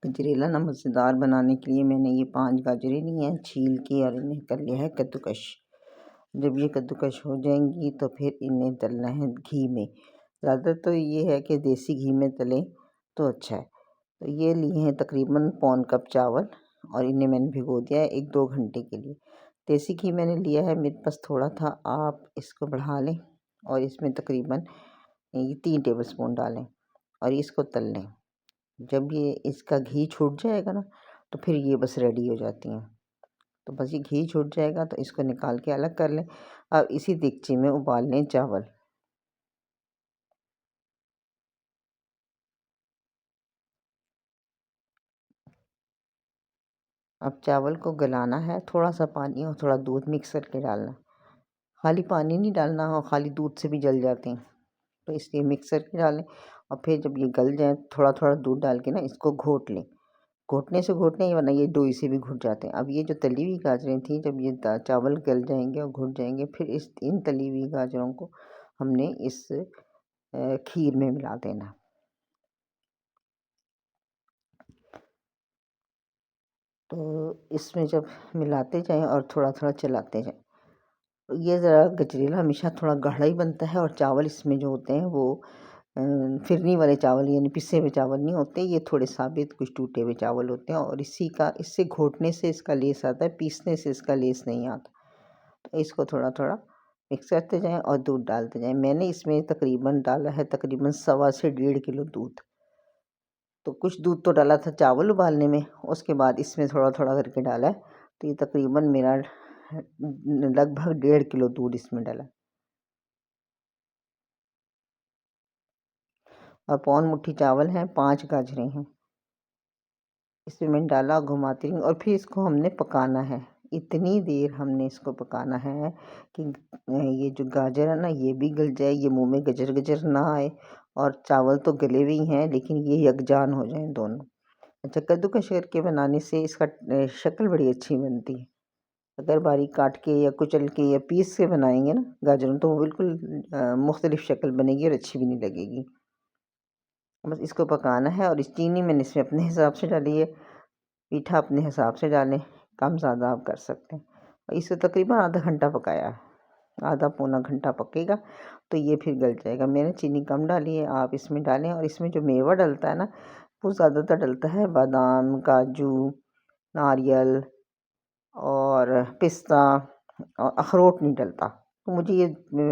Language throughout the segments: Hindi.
गजरेला ना मज़ेदार बनाने के लिए मैंने ये 5 गाजरें ली हैं, छील के और इन्हें कर लिया है कद्दूकस। जब ये कद्दूकस हो जाएंगी तो फिर इन्हें तलना है घी में। ज़्यादा तो ये है कि देसी घी में तलें तो अच्छा है। तो ये लिए हैं तकरीबन पौन कप चावल और इन्हें मैंने भिगो दिया है 1-2 घंटे के लिए। देसी घी मैंने लिया है, मेरे पास थोड़ा था, आप इसको बढ़ा लें और इसमें तकरीबन ये 3 टेबल स्पून डालें और इसको तल लें। जब ये इसका घी छूट जाएगा ना तो फिर ये बस रेडी हो जाती हैं। तो बस ये घी छूट जाएगा तो इसको निकाल के अलग कर लें। अब इसी देगची में उबाल लें चावल। अब चावल को गलाना है, थोड़ा सा पानी और थोड़ा दूध मिक्स करके डालना। खाली पानी नहीं डालना और खाली दूध से भी जल जाते हैं, तो इसलिए मिक्स करके डालें। और फिर जब ये गल जाए थोड़ा थोड़ा दूध डाल के ना इसको घोट लें। घोटने से घोटने ही, वरना ये दोई से भी घुट जाते हैं। अब ये जो तली हुई गाजरें थी, जब ये चावल गल जाएंगे और घुट जाएंगे, फिर इन तली हुई गाजरों को हमने इस खीर में मिला देना। तो इसमें जब मिलाते जाएं और थोड़ा थोड़ा चलाते जाएं, तो ये ज़रा गजरेला हमेशा थोड़ा गाढ़ा ही बनता है। और चावल इसमें जो होते हैं वो फिरनी वाले चावल यानी पिसे हुए चावल नहीं होते, ये थोड़े साबित कुछ टूटे हुए चावल होते हैं। और इससे घोटने से इसका लेस आता है, पीसने से इसका लेस नहीं आता। तो इसको थोड़ा थोड़ा मिक्स करते जाएं और दूध डालते जाएं। मैंने इसमें तकरीबन डाला है तकरीबन 1.25 से 1.5 किलो दूध। तो कुछ दूध तो डाला था चावल उबालने में, उसके बाद इसमें थोड़ा थोड़ा करके डाला है। तो ये तकरीबन मेरा लगभग 1.5 किलो दूध इसमें डाला और पौन मुट्ठी चावल हैं, 5 गाजरें हैं, इसमें मैंने डाला, घुमाती रही और फिर इसको हमने पकाना है। इतनी देर हमने इसको पकाना है कि ये जो गाजर है ना ये भी गल जाए, ये मुंह में गजर गजर ना आए, और चावल तो गले हुए ही हैं लेकिन ये यकजान हो जाएं दोनों। अच्छा, कद्दूकस करके बनाने से इसका शक्ल बड़ी अच्छी बनती है। अगर बारीक काट के या कुचल के या पीस के बनाएंगे ना गाजरों, तो वो बिल्कुल मुख्तलिफ शक्ल बनेगी और अच्छी भी नहीं लगेगी। बस इसको पकाना है और इस चीनी मैंने इसमें अपने हिसाब से डाली है, मीठा अपने हिसाब से डालें, कम ज़्यादा आप कर सकते हैं। और इसे तकरीबन आधा घंटा पकाया है, आधा पौना घंटा पकेगा तो ये फिर गल जाएगा। मैंने चीनी कम डाली है, आप इसमें डालें। और इसमें जो मेवा डलता है ना वो ज़्यादातर डलता है बादाम, काजू, नारियल और पिस्ता, और अखरोट नहीं डलता। तो मुझे ये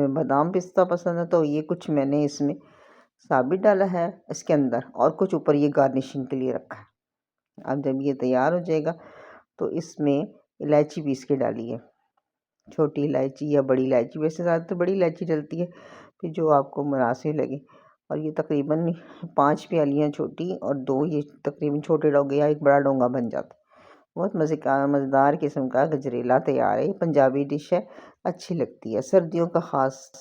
बादाम पिस्ता पसंद है, तो ये कुछ मैंने इसमें साबित डाला है इसके अंदर, और कुछ ऊपर ये गार्निशिंग के लिए रखा है। अब जब ये तैयार हो जाएगा तो इसमें इलायची पीस के डालिए, छोटी इलायची या बड़ी इलायची, वैसे ज़्यादातर बड़ी इलायची डलती है, फिर जो आपको मुनासिब लगे। और ये तकरीबन 5 प्यालियाँ छोटी और 2 ये तकरीबन छोटे डोंगे या एक बड़ा डोंगा बन जाता है। बहुत मज़ेदार किस्म का गजरेला तैयार है। ये पंजाबी डिश है, अच्छी लगती है, सर्दियों का ख़ास